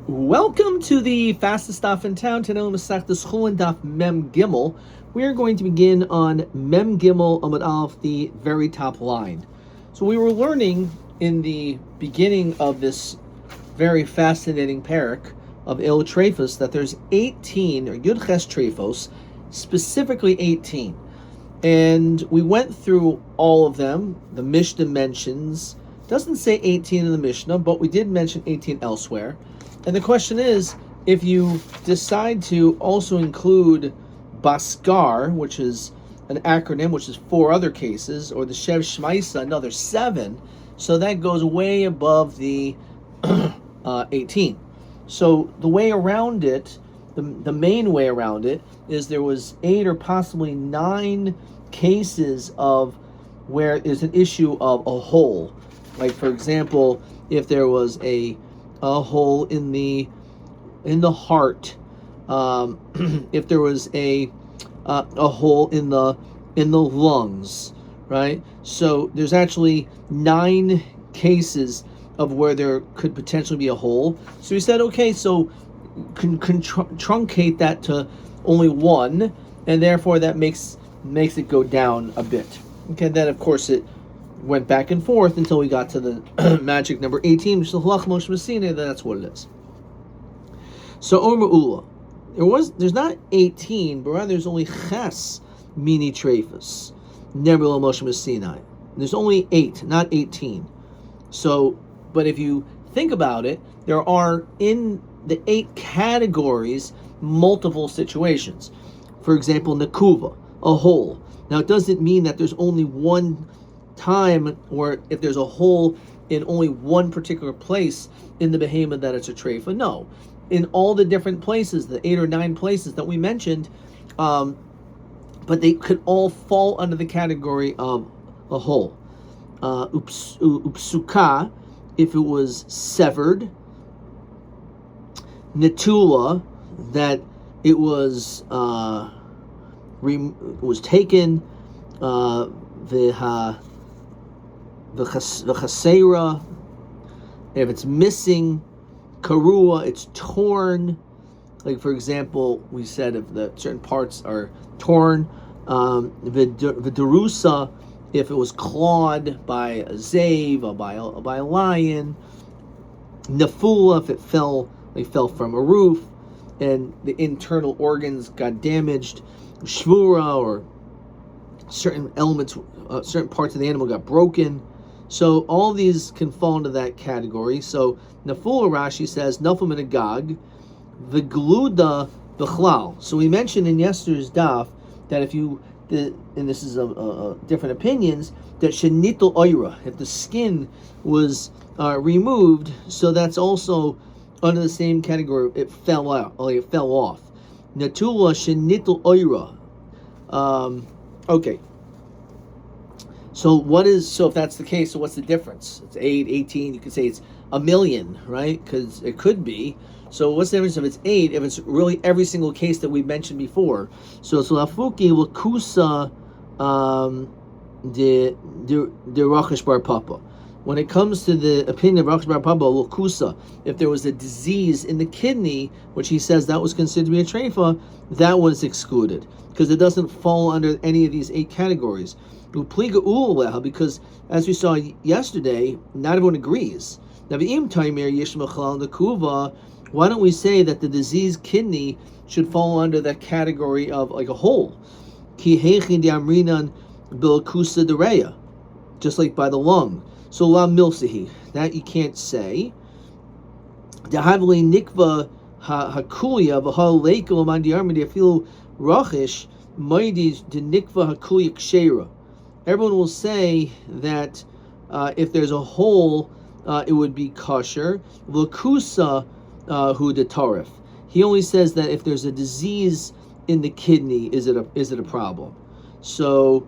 Welcome to the fastest stop in town. Today on Masechtas Chulin Daf Mem Gimel. We are going to begin on Mem Gimel Amud Aleph, the very top line. So we were learning in the beginning of this very fascinating parak of Il Trefos that there's 18, or Yud Ches Trefos, specifically 18. And we went through all of them. The Mishnah mentions, doesn't say 18 in the Mishnah, but we did mention 18 elsewhere. And the question is, if you decide to also include Baskar, which is an acronym, which is 4 other cases, or the Shev Shmaisa, another 7, so that goes way above the 18. So the way around it, the main way around it, is there was 8 or possibly 9 cases of where there's an issue of a hole. Like, for example, if there was a hole in the heart, if there was a hole in the lungs, right? So there's actually 9 cases of where there could potentially be a hole. So we said, okay, so truncate that to only 1, and therefore that makes it go down a bit. Okay, then of course it went back and forth until we got to the magic number 18, which is the Halach Moshe Messina. That's what it is. So Omer Ula, there's not 18, but rather there's only Ches Mini Trefus Nebula Moshe Messina. There's only 8, not 18. So, but if you think about it, there are in the 8 categories multiple situations. For example, Nakuva, a hole. Now it doesn't mean that there's only one time, or if there's a hole in only one particular place in the behemoth that it's a treifa. No, in all the different places, the 8 or 9 places that we mentioned, but they could all fall under the category of a hole. Upsuka, if it was severed. Netula, that it was taken. The chasera, if it's missing. Karua, it's torn. Like, for example, we said if the certain parts are torn. Vidarusa, if it was clawed by a zave or by a lion. Nafula, if it fell from a roof and the internal organs got damaged. Shvura, or certain elements, certain parts of the animal got broken. So all these can fall into that category. So Nafula, Rashi says, Nafum and Agag, Vigluda Bechlal. So we mentioned in yesterday's daf that and this is different opinions, that Shenital Oira, if the skin was removed, so that's also under the same category. It fell out, or it fell off. Natula Shenital Oira. Okay. So if that's the case, so what's the difference? It's 8, 18, you could say it's a million, right? Because it could be. So what's the difference if it's 8, if it's really every single case that we mentioned before? So Lafuki Lakusa de Rachesh Bar Papa. When it comes to the opinion of Rachesh Bar Papa, Lakusa, if there was a disease in the kidney, which he says that was considered to be a treifa, that was excluded, because it doesn't fall under any of these 8 categories. Because as we saw yesterday, not everyone agrees. Why don't we say that the diseased kidney should fall under that category of like a hole? Just like by the lung. So la milsihi, that you can't say. Dahavli nikva hakulia v'halekel mandiarmidi afilu rachish maidis de nikva hakulia kshera. Everyone will say that if there's a hole, it would be kosher. Lakusa hu de tarif. He only says that if there's a disease in the kidney, is it a problem? So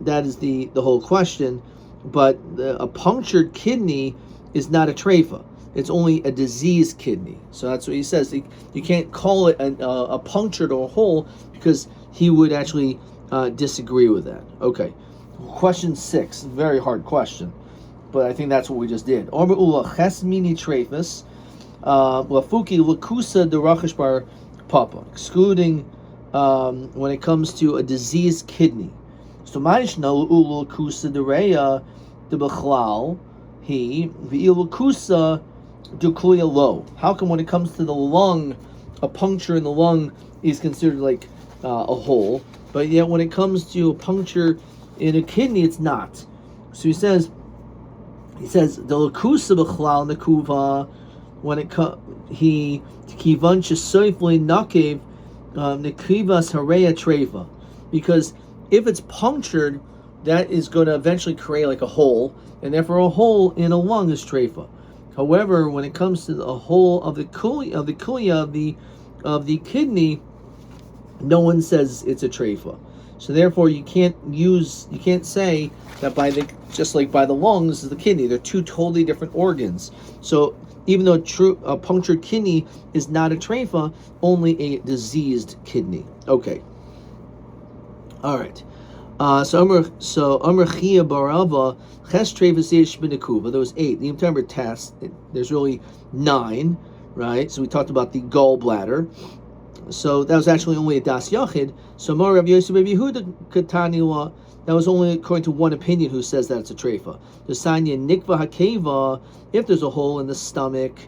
that is the whole question. But a punctured kidney is not a treifa. It's only a diseased kidney. So that's what he says. You can't call it a punctured or a hole, because he would actually disagree with that. Okay. Question 6, very hard question, but I think that's what we just did. Orba ula ches mini trefus. Lafuki Lakusa de Rachish Bar Papa, excluding when it comes to a diseased kidney. So Maishna Lakusa de Reya de Bechlal, he, Lakusa de Kuya Lo. How come when it comes to the lung, a puncture in the lung is considered like a hole, but yet when it comes to a puncture in a kidney, it's not? So he says the Lakusa Bechlal Nekuva, when it he kivan shesoifli nakev nekivas hareya treva, because if it's punctured, that is going to eventually create like a hole, and therefore a hole in a lung is trefa. However, when it comes to the hole of the kulia of the kidney, no one says it's a trefa. So therefore, you can't say that just like by the lungs is the kidney. They're two totally different organs. So even though a punctured kidney is not a treifa, only a diseased kidney. Okay. All right. So Amr Chia Barava Ches Treifas Yesh B'Nekuva. There was 8. The entire test. There's really 9, right? So we talked about the gallbladder. So that was actually only a das yachid. So Mar Rav Yosef Rabbi Yehuda Kataniwa. That was only according to one opinion who says that it's a treifa. The Sanya Nikva Hakeva, if there's a hole in the stomach,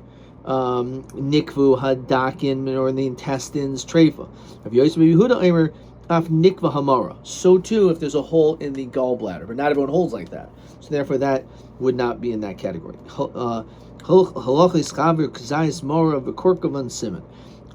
Nikvu Hadakin, or in the intestines, treifa. Rav Yosef Rabbi Yehuda Eimer Af Nikva Hamara. So too, if there's a hole in the gallbladder, but not everyone holds like that. So therefore, that would not be in that category. Halachis Chaver Kazayis Mora V'Korkovan Simon.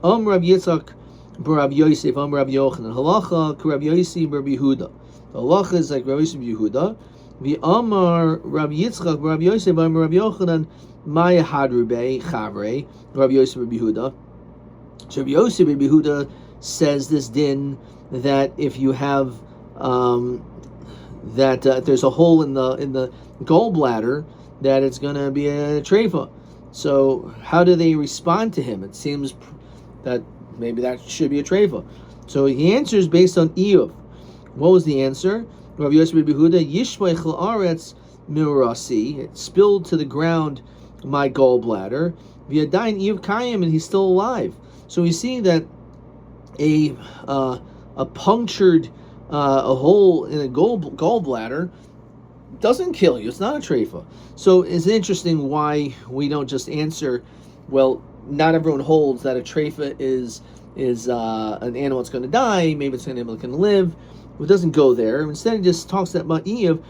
Rav Yitzchak Rav Yosef Rav Yochanan. Halacha Rav Yosef Rav Yehuda. The halacha is like Rav Yosef Yehuda. The Amar Rav Yitzchak Rav Yosef Rav Yochanan Maya Hadrube Chavre Rav Yosef Rav Yehuda. So Rav Yosef Rav Yehuda says this din that if you have if there's a hole in the gallbladder, that it's going to be a treifa. So how do they respond to him? It seems that maybe that should be a treifa. So he answers based on Iyuv. What was the answer? Rav Yosef Rabbi Yehuda, Yishmei chel aretz mirasi, it spilled to the ground my gallbladder. V'yadayin Iyuv kayim, and he's still alive. So we see that a punctured a hole in a gallbladder doesn't kill you. It's not a treifa. So it's interesting why we don't just answer, well, not everyone holds that a treifa is an animal that's going to die. Maybe it's an animal that can live. It doesn't go there. Instead, it just talks about Iyuv.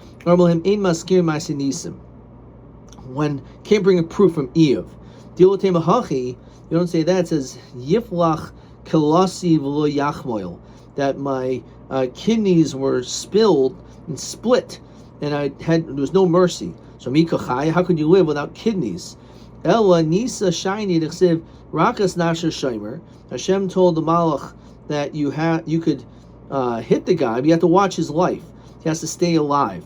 When can't bring a proof from Iyuv. You don't say that. It says Yiflach Kalasi v'lo Yachmoil, that my kidneys were spilled and split, and there was no mercy. So Mikachai, how could you live without kidneys? Ella Nisa Shiny Dechsiv Rakas Nasha Shimer. Hashem told the Malach that you could hit the guy, but you have to watch his life. He has to stay alive.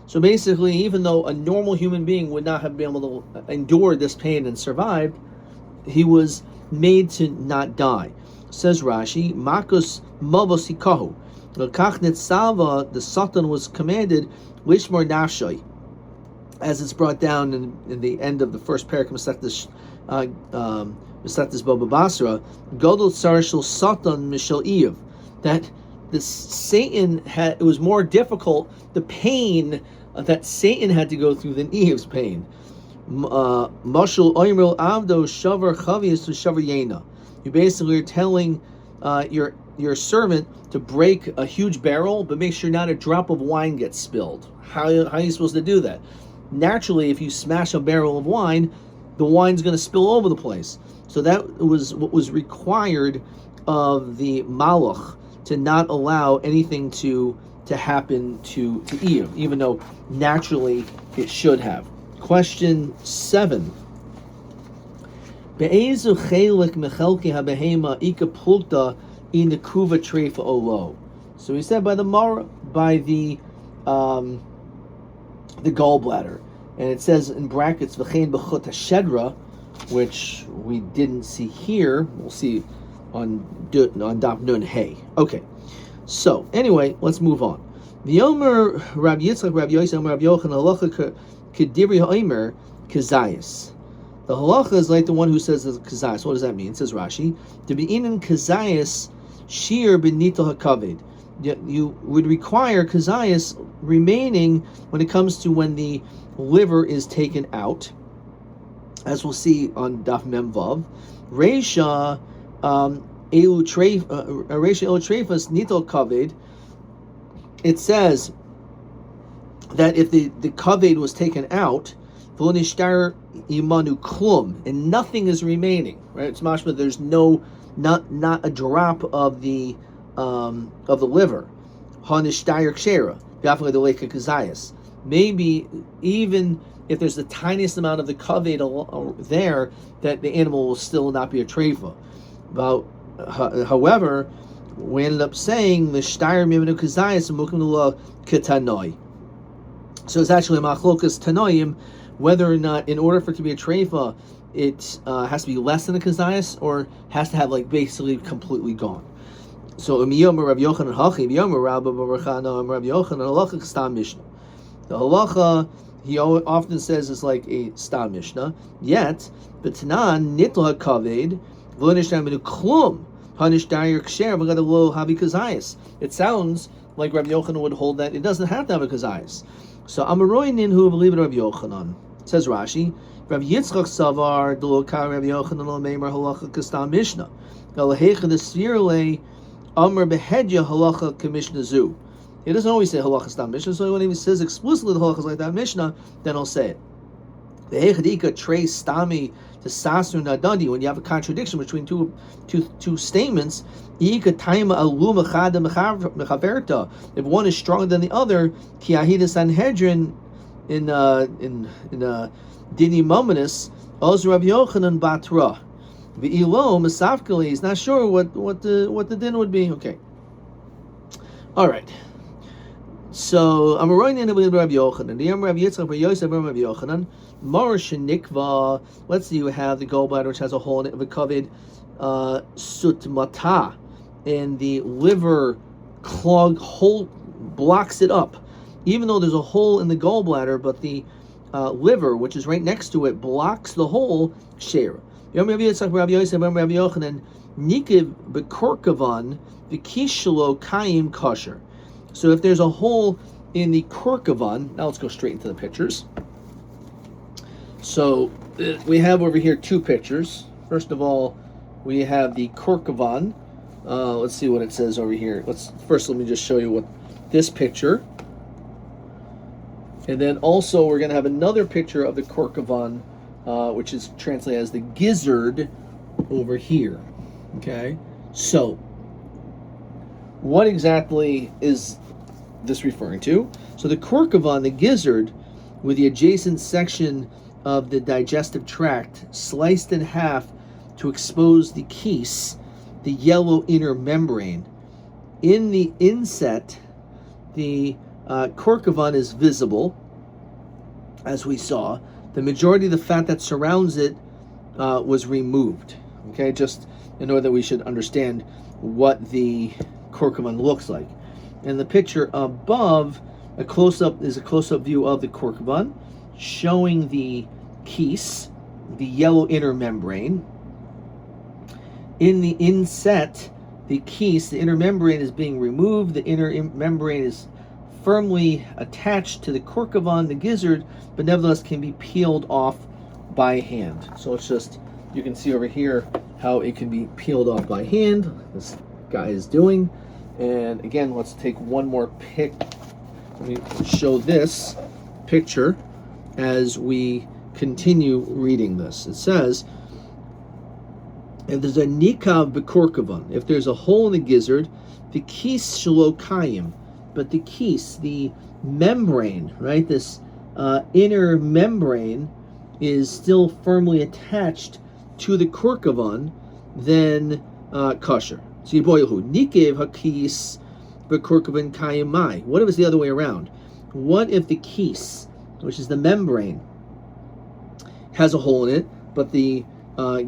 So basically, even though a normal human being would not have been able to endure this pain and survived, he was made to not die. Says Rashi, Makus Mavosikahu. The Satan was commanded, Lishmar Nafshay, as it's brought down in the end of the first parak Mesechtes Baba Basra, Godel Sarshal Satan Mishal Iyuv, that the Satan it was more difficult, the pain that Satan had to go through than Iyuv's pain. Mashal Oimril Avdo Shavar Chavius to Shavar Yena. You basically are telling your servant to break a huge barrel, but make sure not a drop of wine gets spilled. How are you supposed to do that? Naturally, if you smash a barrel of wine, the wine's going to spill over the place. So that was what was required of the Malach, to not allow anything to happen to Iyuv, even though naturally it should have. Question 7. Be'ezu chelik mechelki habehema ika plukta in the kuva treifa olo. So he said by the gallbladder, and it says in brackets v'chein b'chut hashedra, which we didn't see here. We'll see on Daf Nun Hey. Okay, so anyway, let's move on. The Omer Rabbi Yitzchak Rabbi Yosef Rabbi Yochanan halacha kedivri ha'omer kazayis. The halacha is like the one who says the kazayas. What does that mean? It says Rashi, to be in kazayas shir benito hakaved. You would require kazayas remaining when it comes to when the liver is taken out, as we'll see on Daf Mem Vav. Reisha elu treifas nito kaved. It says that if the kaved was taken out, v'nishtar imanu klum, and nothing is remaining, right? It's mashma. There's not a drop of the liver. Hanishtar kshera, definitely the lake of kazayas. Maybe even if there's the tiniest amount of the kaved there, that the animal will still not be a treifa. But however, we ended up saying the shtar mimenu kazayas and mukim l'la ketanoi. So it's actually a machlokas tanoim, whether or not, in order for it to be a treifa, it has to be less than a kazayas, or has to have basically completely gone. So Yomi Rabbi Yochanan Hachi, Yomi Rabbi Barachana, Rabbi Yochanan halacha stam mishnah. The halacha he often says is like a stam mishnah. Yet b'tanan nitla kaved v'nishtar minu klum hanishtar ksher v'gad lo havi kazayas. It sounds like Rabbi Yochanan would hold that it doesn't have to have a kazayas. So Amaroinin who believe in Rabbi Yochanan, says Rashi, Rabbi Yitzchak Savar Dulokar Rabbi Yochanan Lo Meimer Halacha Kastam Mishnah Galahecha the Svirle Amr Behedya Halacha Kamishna Zu. He doesn't always say Halacha Kastam Mishnah, so when he says explicitly the Halacha is like that Mishnah, then he'll say it. The Hechadika Trey Stami to Sasur Nadandi, when you have a contradiction between two statements, if one is stronger than the other, Ki Ahida Sanhedrin in Dini Mominus, Oz Rabbi Yochanan Batra. V'ilo Masafkali is not sure what the din would be. Okay. All right. So I'm writing in with Rabbi Yochanan. The Rabbi Yitzchak Yosef Rabbi Yochanan. Marash Nikva. Let's see. You have the gallbladder which has a hole in it, covered sutmata, and the liver clog hole blocks it up. Even though there's a hole in the gallbladder, but the liver, which is right next to it, blocks the hole. Share. Rabbi Yitzchak Rabbi Yosef Rabbi Yochanan. Nikiv bekorkavan v'kishlo kayim kosher. So if there's a hole in the korkavan, now let's go straight into the pictures. So we have over here two pictures. First of all, we have the korkavan. Let's see what it says over here. Let me just show you what this picture. And then also we're going to have another picture of the korkavan, which is translated as the gizzard over here. Okay, so what exactly is this referring to? So the korkavan, the gizzard, with the adjacent section of the digestive tract sliced in half to expose the kies, the yellow inner membrane. In the inset, the korkavan is visible, as we saw. The majority of the fat that surrounds it was removed. Okay, just in order that we should understand what the korkavan looks like. In the picture above, a close-up view of the korkavan, showing the kies, the yellow inner membrane. In the inset, the kies, the inner membrane is being removed. The inner membrane is firmly attached to the korkavan, the gizzard, but nevertheless can be peeled off by hand. So it's just, you can see over here how it can be peeled off by hand. This guy is doing. And again, let's take one more pic. Let me show this picture as we continue reading this. It says, if there's a nikav bekorkavan, if there's a hole in the gizzard, the kies shalokayim, but the kies, the membrane, right, this inner membrane is still firmly attached to the korkavan, then kosher. So yiboyahu nikev hakis bekorkavan kayimai. What if it's the other way around? What if the kies, which is the membrane, has a hole in it, but the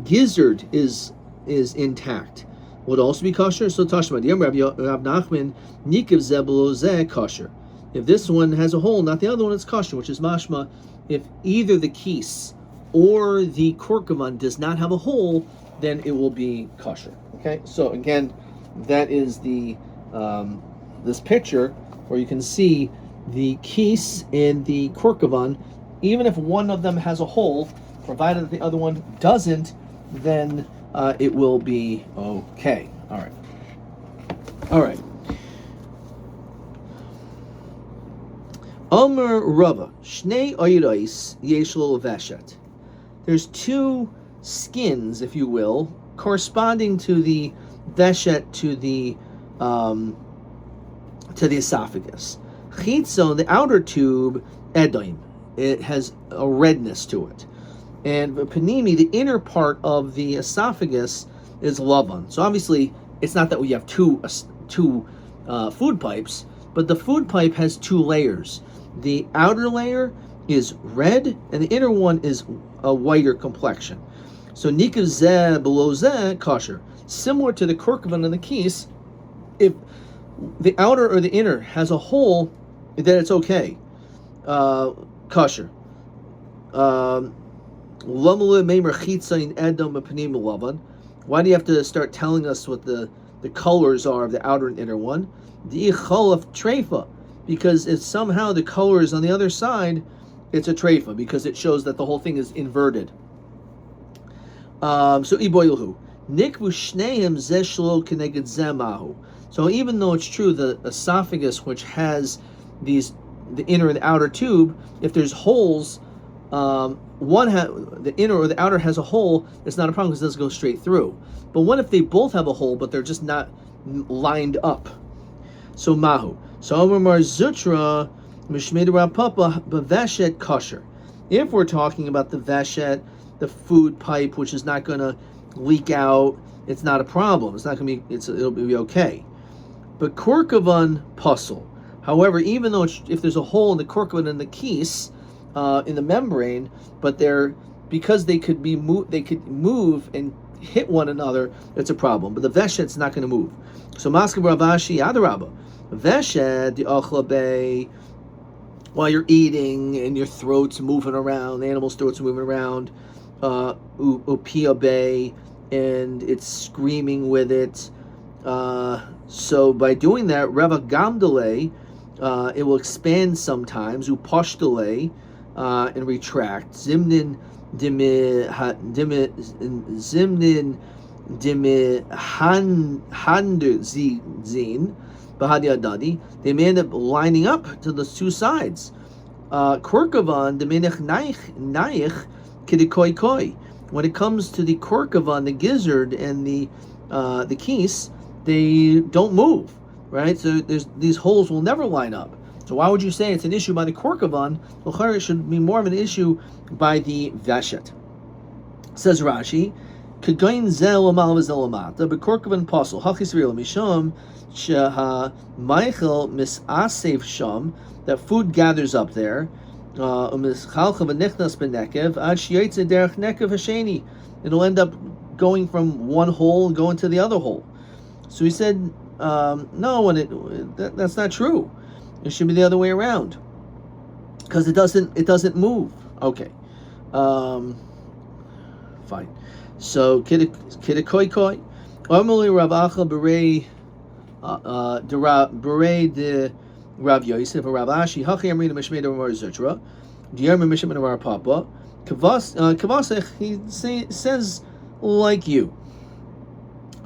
gizzard is intact? Would also be kosher. So Tashma Diyam Rav Nachman nikev zebelo zeh kosher. If this one has a hole, not the other one, it's kosher, which is mashma. If either the kies or the korkavan does not have a hole, then it will be kosher. Okay, so again, that is the this picture where you can see the kis and the korkavan. Even if one of them has a hole, provided that the other one doesn't, then it will be okay. All right. Omer Rava, Shnei Oyrais Yeshlo Veshet. There's two skins, if you will, corresponding to the veshet, to the esophagus. Chitzon, the outer tube, edoim. It has a redness to it. And panimi, the inner part of the esophagus, is lavan. So obviously, it's not that we have two food pipes, but the food pipe has two layers. The outer layer is red, and the inner one is a whiter complexion. So nikav zeh below zeh kosher. Similar to the korkavan and the kis, if the outer or the inner has a hole, then it's okay. Kosher. Why do you have to start telling us what the colors are of the outer and inner one? The icholaf treifa, because if somehow the color is on the other side, it's a treifa, because it shows that the whole thing is inverted. So iboilhu nikvu shneim zeshlo keneged zemahu. So even though it's true, the esophagus, which has the inner and the outer tube, if there's holes, the inner or the outer has a hole, it's not a problem because it doesn't go straight through. But what if they both have a hole, but they're just not lined up? So mahu. So Omar Zutra Mishmid Papa Baveshet kosher. If we're talking about the veshet, the food pipe, which is not going to leak out, it's not a problem. It's not going to be. It'll be okay. But korkavan puzzle. However, even though if there's a hole in the korkavan and the kis in the membrane, but because they could move and hit one another, it's a problem. But the veshet's not going to move. So Maskav Ravashi Adarabba. Veshet the ochlabe, while you're eating and your throat's moving around, the animal's throat's moving around, upiabe, and it's screaming with it. So by doing that, Reva Gamdale, it will expand sometimes, upashtale, and retract. Zimnin dimi zin. They may end up lining up to the two sides. Korkavan, when it comes to the korkavan, the gizzard, and the kis, they don't move, right? So these holes will never line up. So why would you say it's an issue by the korkavan? It should be more of an issue by the veshet. Says Rashi, Kagain zel amal v'zelamata, but korkavan pasul hachis real misham sheha Michael misasef sham, that food gathers up there. It'll end up going from one hole and going to the other hole. So he said, no, that's not true. It should be the other way around, because it doesn't move. Okay, fine. So kidakoi Amali Rav Acha Berei de Rav Yosef Rav Ashi Hachi Amrina Mishmei Ramar Zutra Diarma Mishmei Ramar Papa Kavasech. He says like you.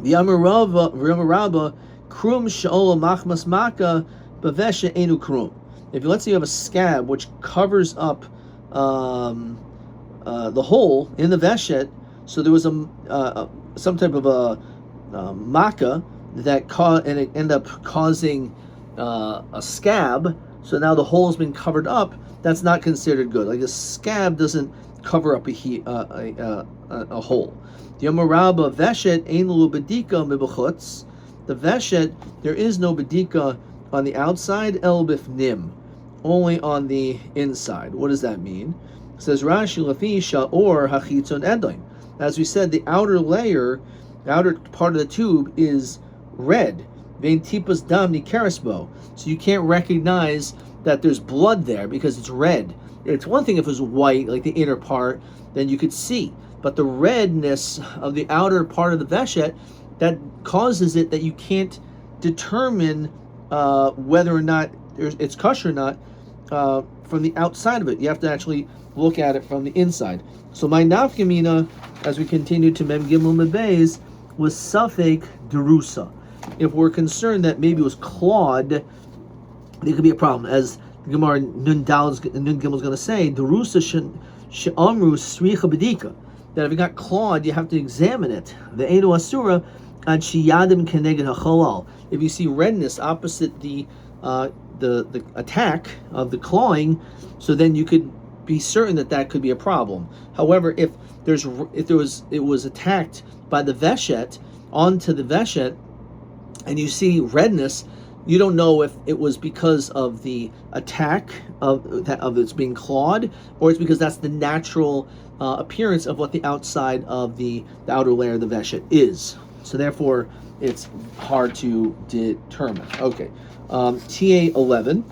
The Amar Rabba Krum Shaola Machmas Maka Bavesha Enu Krum. Let's say you have a scab which covers up the hole in the veshet, so there was some type of a makkah that and it ended up causing a scab. So now the hole has been covered up. That's not considered good. Like a scab doesn't cover up a hole. The Yomarabba veshet ein lu bedika mibachutz. The veshet, there is no bedika on the outside, el bifnim, only on the inside. What does that mean? It says Rashi lafi sha'or hachitzon edoim. As we said, the outer layer, the outer part of the tube is red. Vein tipas dam nikarisbo. So you can't recognize that there's blood there because it's red. It's one thing if it was white, like the inner part, then you could see. But the redness of the outer part of the veshet, that causes it that you can't determine whether or not it's kosher or not from the outside of it. You have to actually look at it from the inside. So my nafkamina, as we continue to Mem Gimel Mebeis, was Safek Derusa. If we're concerned that maybe it was clawed, there could be a problem. As the Gemara Nun Gimel is going to say, Derusa she'amru sricha bedika, that if it got clawed, you have to examine it. The Einu Asura and shiyadim keneged hachalal. If you see redness opposite the attack of the clawing, so then you could be certain that could be a problem. However, if it was attacked by the veshet onto the veshet, and you see redness, you don't know if it was because of the attack of its being clawed, or it's because that's the natural appearance of what the outside of the outer layer of the veshet is. So therefore, it's hard to determine. Okay, TA 11.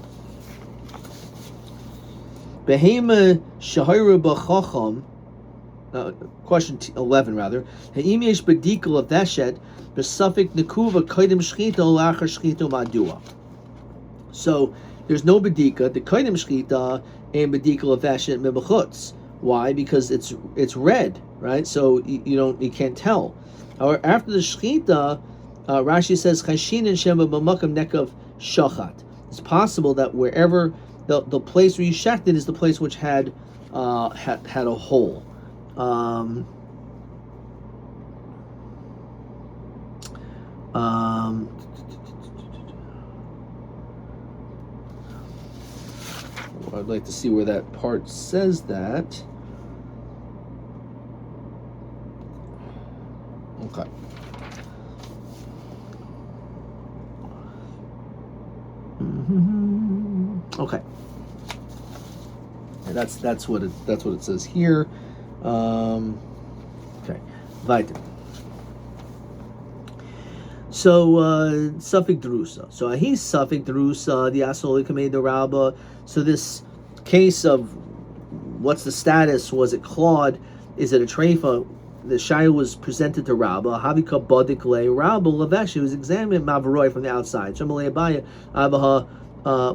Behema shahira b'chacham. Question 11 rather. Ha'im yesh bedikul of veshet b'safik nekuva kodim shchita lachar shchita madua. So there's no bedika. The kodim shchita and bedikul of veshet mebachutz. Why? Because it's red, right? So you can't tell. However, after the shchita, Rashi says chashin and shema b'makam nekav shachat. It's possible that wherever the place where you shechted is the place which had a hole. I'd like to see where that part says that. Okay. Okay. And that's what it says here. Okay. Weiter. So Safek Derusa. So he's Safek Derusa, the Asoli Kamei the Rabba. So this case of what's the status? Was it clawed? Is it a treifa? The shayla was presented to Rabba. Havika Badik Le Rabba Lavesh was examined Mavaroi from the outside. Shamalei Abaya Abaha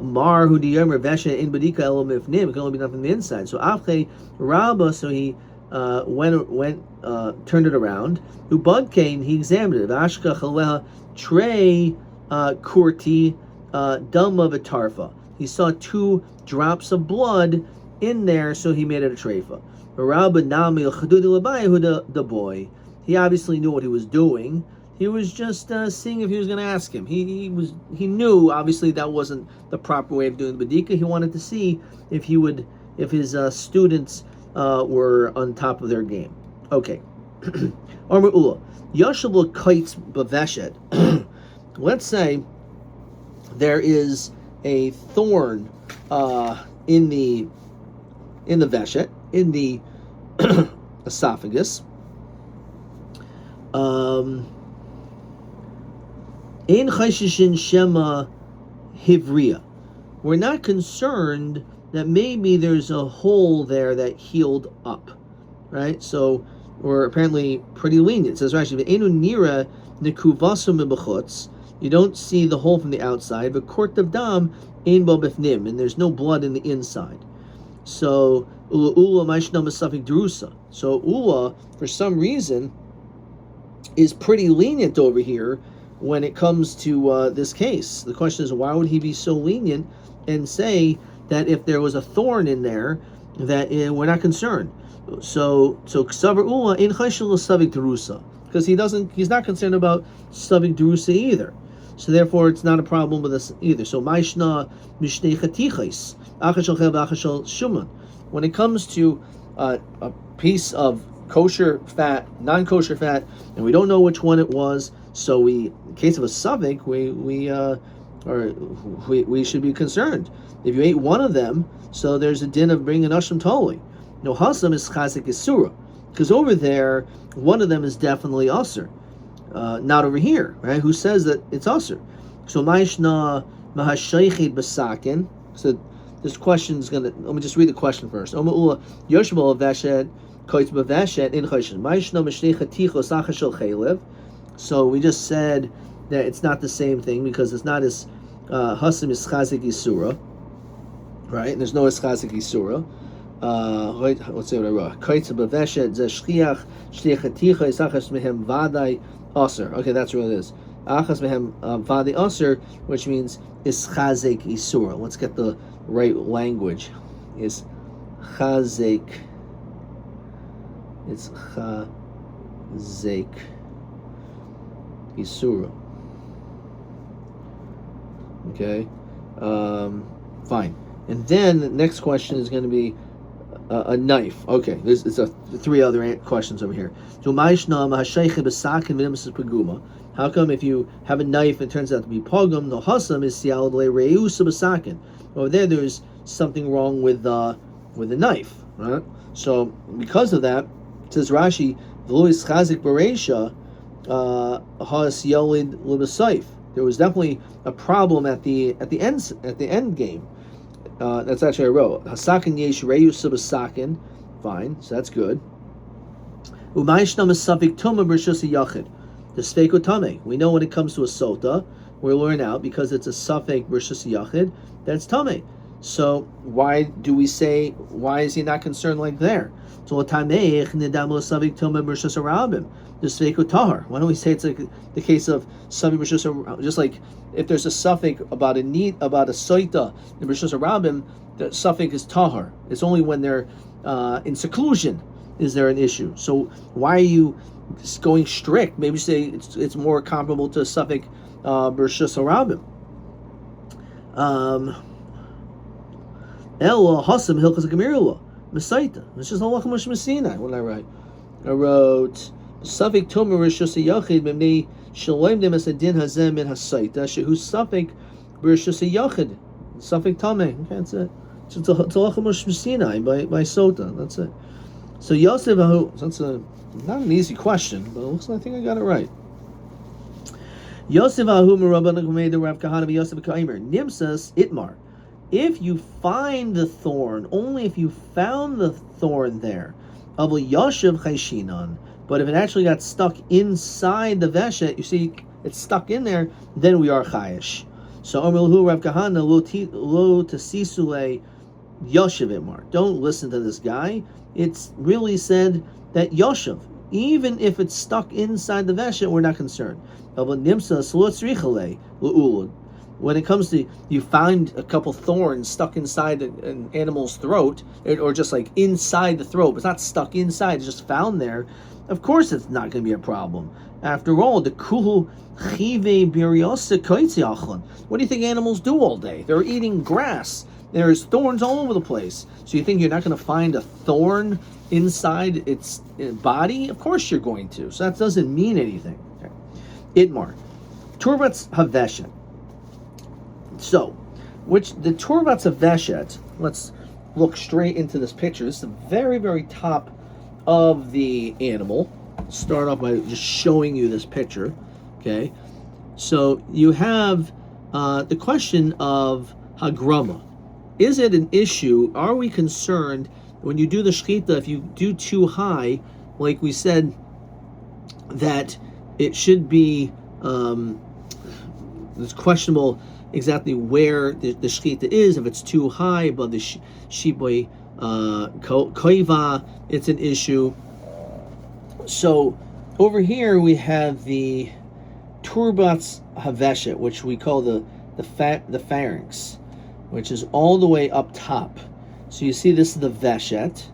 Mar Hu Diyomer Vesha in Badika Elam Ifnim. It can only be done from the inside. So Afche Rabba, so he turned it around. Ubad Kane, he examined it. Ashka Chaleha Trey Kurti Dama Vitarfa. He saw 2 drops of blood in there, so he made it a treifa. Rabba Nami the boy. He obviously knew what he was doing. He was just seeing if he was going to ask him. He knew obviously that wasn't the proper way of doing the badika. He wanted to see if his students were on top of their game. Okay. Amr Ula Yashabla kites baveshet. Let's say there is a thorn in the veshet, in the esophagus. In chayshishin shema hivriya. We're not concerned that maybe there's a hole there that healed up, right? So we're apparently pretty lenient. It says Rashi, "Ve'enu nira nekuvasu mibachutz." You don't see the hole from the outside, but kort of dam ein bo bifnim, and there's no blood in the inside. So ula maishnam esafik derusa. So ula, for some reason, is pretty lenient over here when it comes to this case. The question is, why would he be so lenient and say that if there was a thorn in there, that we're not concerned? So ksavar ula in chayshel savik derusa, because he's not concerned about savik derusa either. So therefore, it's not a problem with us either. So maishna mishnei chatichais achashal chev achashal shuman. When it comes to a piece of kosher fat, non-kosher fat, and we don't know which one it was, so in case of a savik, we should be concerned. If you ate one of them, so there's a din of bringing ashram totally. No hasam is chazik isura, because over there one of them is definitely usr, not over here, right? Who says that it's usr? So maishna mahashaychid basakin. So this question is gonna. Let me just read the question first. Oma ula yoshbal veshet koitz b'veshet in choshen. Ma'ishno mishnei chatichos acha shel chaylev. So we just said that it's not the same thing because it's not as hasim is chazik isura, right? And there's no chazik isura. Let's say what I wrote. Koitz b'veshet ze shliach chaticha isachas mehem vaday aser. Okay, that's what it is. Achas mehem vaday aser, which means is chazik isura. Let's get the right language. Is chazik. It's chazik isura. Okay, fine. And then the next question is going to be a knife. Okay, there's three other questions over here. How come if you have a knife and it turns out to be pogum, the hasam is sial reusa b'sakin? Over there's something wrong with the knife, right? So because of that, says Rashi, v'lois chazik bereisha has yolid l'b'saif. There was definitely a problem at the end game. That's actually I wrote. Hasakin yesh reus b'sakin. Fine, so that's good. U'ma'ishnam esafik tuma b'rishus yachid. The sfeiko tame. We know when it comes to a sota, we learn out because it's a safek b'rishus yachid that's tame. So why is he not concerned like there? So why don't we say it's like the case of Savi Rishus, just like if there's a suffix about a soita in Rishus Rabim, the suffix is tahar. It's only when they're in seclusion is there an issue. So why are you going strict? Maybe say it's more comparable to a suffix Rishus Rabim. El Hasam Hilchas Gamirula Mesaita. It's just Allah Mush Messina. What did I write? I wrote Safik Tomer Rishus Yachid Mimni Shalom Dem Asadin Hazem in Hasaita Shehu Safik Rishus Yachid Safik Tame. Okay, that's it. It's Allah Mush Messina by Sota. That's it. So Yosef Ahu. That's not an easy question, but it looks like I think I got it right. Yosef Ahu Merabban Kumeida Rav Kahana Yosef Kaimer Nimsas Itmar. If you find the thorn, only if you found the thorn there, but if it actually got stuck inside the veshet, you see it's stuck in there, then we are chayish. So Rav Kahana lo tesisule yoshev itmar. Don't listen to this guy. It's really said that yoshev, even if it's stuck inside the veshet, we're not concerned. When it comes to you find a couple thorns stuck inside an animal's throat, or just like inside the throat, but it's not stuck inside, it's just found there, of course it's not going to be a problem. After all, the kuhu chive biriosa koitziachlan. What do you think animals do all day? They're eating grass. There's thorns all over the place. So you think you're not going to find a thorn inside its body? Of course you're going to. So that doesn't mean anything. Okay. Itmar. Turbatz haveshet. So, the Turbatz of Veshet, let's look straight into this picture. This is the very, very top of the animal. Start off by just showing you this picture. Okay, so you have the question of Hagrama. Is it an issue? Are we concerned when you do the Shechita, if you do too high, like we said, that it should be, it's questionable exactly where the shechita is. If it's too high above the shiboi koiva, it's an issue. So over here we have the turbatz haveshet, which we call the pharynx, which is all the way up top. So you see this is the veshet,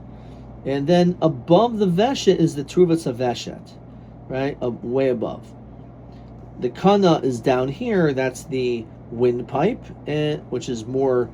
and then above the veshet is the turbatz haveshet, right? Way above. The kana is down here. That's the windpipe, which is more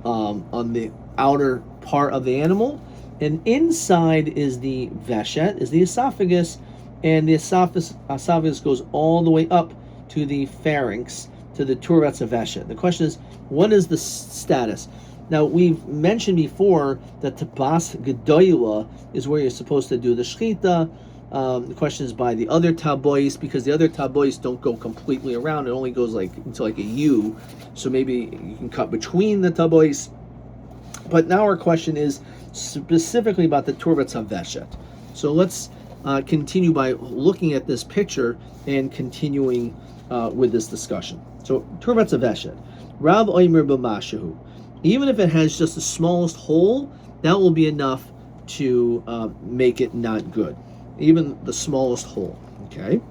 on the outer part of the animal, and inside is the veshet, is the esophagus, and the esophagus goes all the way up to the pharynx, to the turbatz veshet. The question is, what is the status? Now, we've mentioned before that tabas gedoyla is where you're supposed to do the shechita. The question is by the other tabois, because the other tabois don't go completely around. It only goes into like a U. So maybe you can cut between the tabois. But now our question is specifically about the Turbat Haveshet. So let's continue by looking at this picture and continuing with this discussion. So Turbat Haveshet, Rab Oimer B'Mashahu. Even if it has just the smallest hole, that will be enough to make it not good. Even the smallest hole. Okay.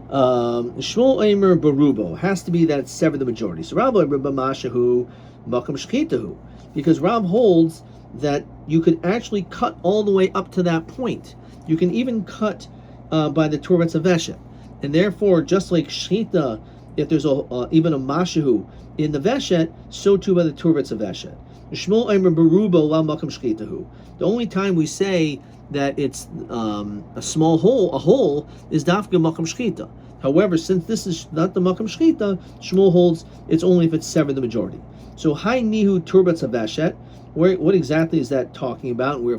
Shmuel Oimer Barubo has to be that it's severed the majority. So Rab Oimer B'Mashahu Makam Shchitahu, because Rab holds that you could actually cut all the way up to that point. You can even cut by the Turbat Haveshet, and therefore, just like Shchita, if there's even a Mashahu in the Veshet, so too by the Turbat Haveshet. Shmuel Omer Barubo La Makam Shchitahu. The only time we say that it's a small hole is Dafka Makam Shchita. However, since this is not the Makam Shchita, Shmuel holds it's only if it's severed the majority. So, Hai Nihu Turbat Haveshet, what exactly is that talking about? We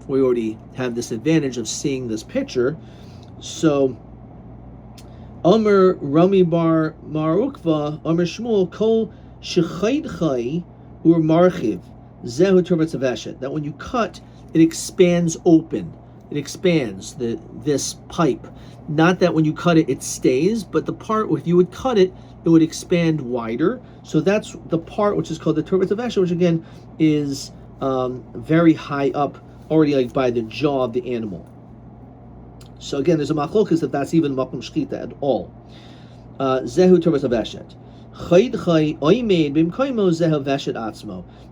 already have this advantage of seeing this picture. So, Omer Rami Bar Marukva, Omer Shmuel Kol Shechait Chai Ur Marchiv, Zehu Turbat Haveshet. That when you cut, it expands open. It expands this pipe. Not that when you cut it, it stays, but the part, if you would cut it, it would expand wider. So that's the part which is called the Turbat Haveshet, which again is very high up, already like by the jaw of the animal. So again, there's a machlokas if that's even makom shchita at all. Zehu Turbat Haveshet.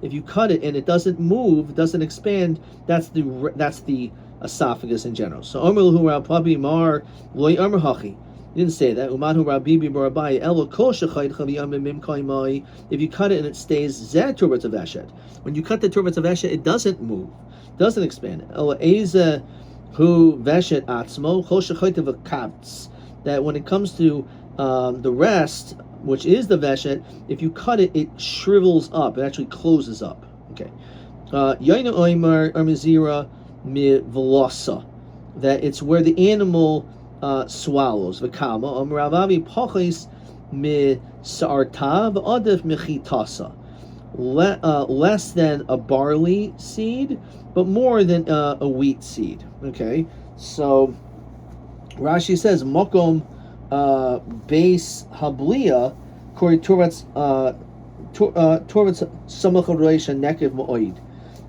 If you cut it and it doesn't move, doesn't expand, that's the esophagus in general. So Omer Rabbi Mar Loy Omer Hachi. Didn't say that. If you cut it and it stays Zeh Turbat Haveshet. When you cut the Turbat Haveshet, it doesn't move, doesn't expand. That when it comes to the rest, which is the Veshet, if you cut it, it shrivels up. It actually closes up. Okay. Yaina Oimar Armizira Mi Velosa. That it's where the animal swallows. V'kama Ravavi Pochis Mi Sarta V'adif Mechitasa. Less than a barley seed, but more than a wheat seed. Okay, so Rashi says Mokom base Hablia Kori Turbat's Samachadresha Nekev Ma'oid.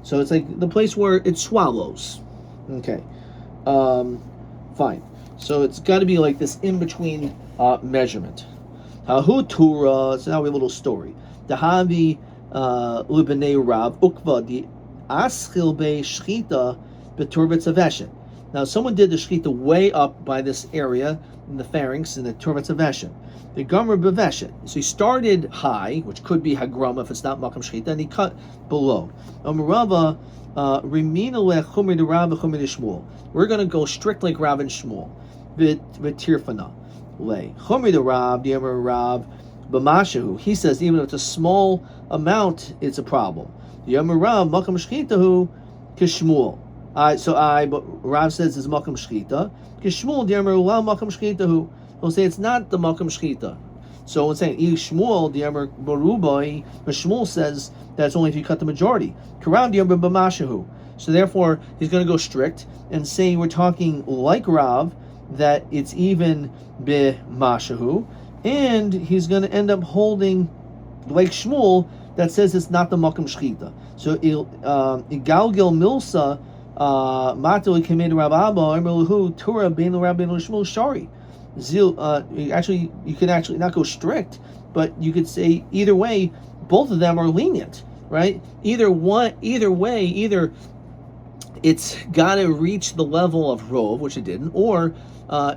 So it's like the place where it swallows. Okay, fine. So it's got to be like this in between measurement. Hahu Tura. So now we have a little story. The Havi Lubenei Rav Ukva the Aschil Be Shchita Beturbat Haveshet. Now someone did the Shchita way up by this area in the pharynx in the Turbat Haveshet. The Gomer Beveshet. So he started high, which could be Hagrama if it's not Makam Shchita, and he cut below. Amarava Rimina Lechumri the Rav Chumri the Shmuel. We're going to go strict like Rav and Shmuel. Vitirfana Lay Chumri the Rav, the Amar Rav. B'mashahu, he says even if it's a small amount, it's a problem. Yomi Rav makam shchitahu kishmuel. But Rav says it's makam shchita. Kishmuel di'amar ula makam shchitahu. He'll say it's not the makam shchita. So when saying Shmuel di'amar barubai, but Shmuel says that's only if you cut the majority. Karam di'amar b'mashahu. So therefore, he's going to go strict and say we're talking like Rav that it's even b'mashahu. And he's going to end up holding, like Shmuel, that says it's not the Makam Shchita. So, Igalgil Milsa, Matili Kamed Rababa, Emerluhu, Tura, Bain Rabbi Shmuel Shari. Actually, you can actually not go strict, but you could say either way, both of them are lenient, right? Either it's got to reach the level of Rov, which it didn't, or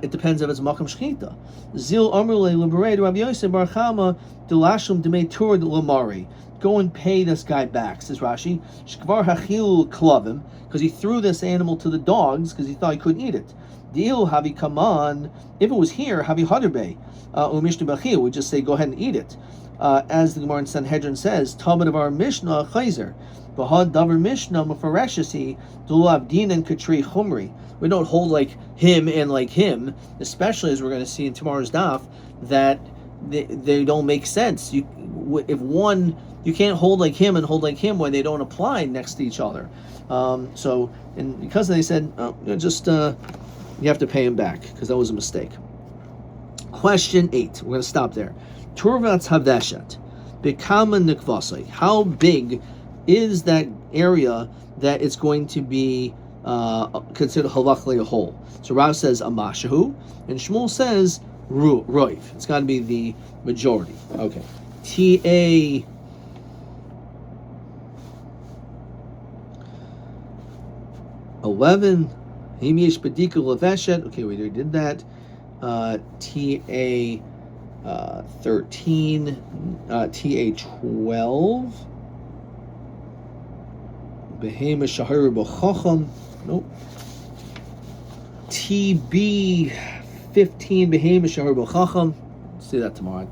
it depends if it's Makam Shchita. Zil Amrle Liberate Rabbi Yosef Bar Chama Delashum Demei Tur Lamari. Go and pay this guy back, says Rashi. Shkvar Hachil Klavim, because he threw this animal to the dogs because he thought he couldn't eat it. Deal Havi Kaman, if it was here, Havi Haderbe, Umishnu Bachil, we just say go ahead and eat it. As the Gemara in Sanhedrin says, Talmud of our Mishnah Chayzer. Bahad Davar Mishnah Mufareshasi Dulav Din and Katri Chumri. We don't hold like him and like him, especially as we're going to see in tomorrow's daf, that they don't make sense. If one, you can't hold like him and hold like him when they don't apply next to each other. And because they said, oh, you have to pay him back because that was a mistake. Question 8. We're going to stop there. Turvat Haveshet. Bekama Nikvasai. How big is that area that it's going to be considered halachically a whole? So Rav says Amashahu, and Shmuel says Roiv. It's got to be the majority. Okay. TA 11. Himish Badika Leveshet. Okay, we already did that. TA 13. TA 12. Behema Shahir B'Chacham. Nope. TB 15. Behema Shahir B'Chacham. See that tomorrow.